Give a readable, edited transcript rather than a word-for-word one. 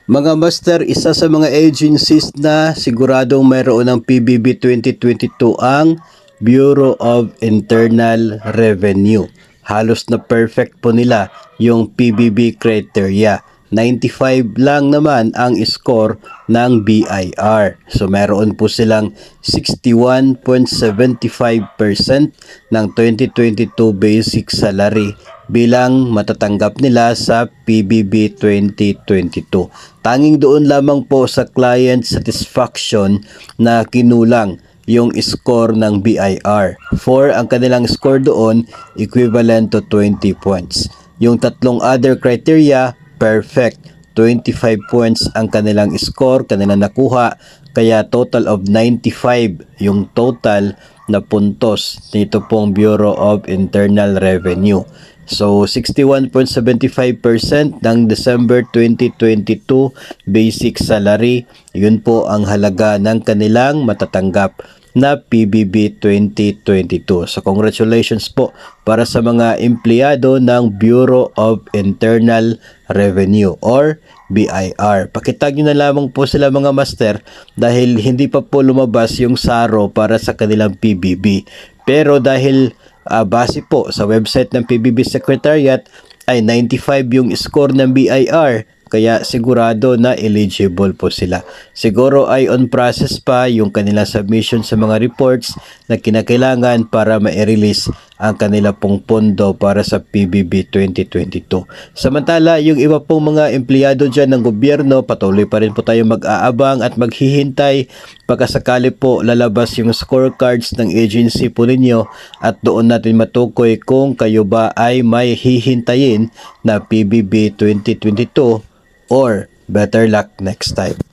Mga master, isa sa mga agencies na siguradong mayroon ng PBB 2022 ang Bureau of Internal Revenue. Halos na perfect po nila yung PBB criteria. 95 lang naman ang score ng BIR. So meron po silang 61.75% ng 2022 basic salary bilang matatanggap nila sa PBB 2022. Tanging doon lamang po sa client satisfaction na kinulang yung score ng BIR. 4 ang kanilang score doon, equivalent to 20 points. Yung tatlong other criteria, perfect. 25 points ang kanilang score, kanilang nakuha. Kaya total of 95 yung total na puntos nito pong Bureau of Internal Revenue. So 61.75% ng December 2022 basic salary, yun po ang halaga ng kanilang matatanggap na PBB 2022. So congratulations po para sa mga empleyado ng Bureau of Internal Revenue or BIR. Pakitag nyo na lamang po sila mga master dahil hindi pa po lumabas yung SARO para sa kanilang PBB. Pero dahil base po sa website ng PBB Secretariat ay 95 yung score ng BIR, kaya sigurado na eligible po sila. Siguro ay on process pa yung kanilang submission sa mga reports na kinakailangan para ma-release ang kanila pong pondo para sa PBB 2022. Samantala, yung iba pong mga empleyado dyan ng gobyerno, patuloy pa rin po tayo mag-aabang at maghihintay pagkasakali po lalabas yung scorecards ng agency po ninyo at doon natin matukoy kung kayo ba ay may hihintayin na PBB 2022 or better luck next time.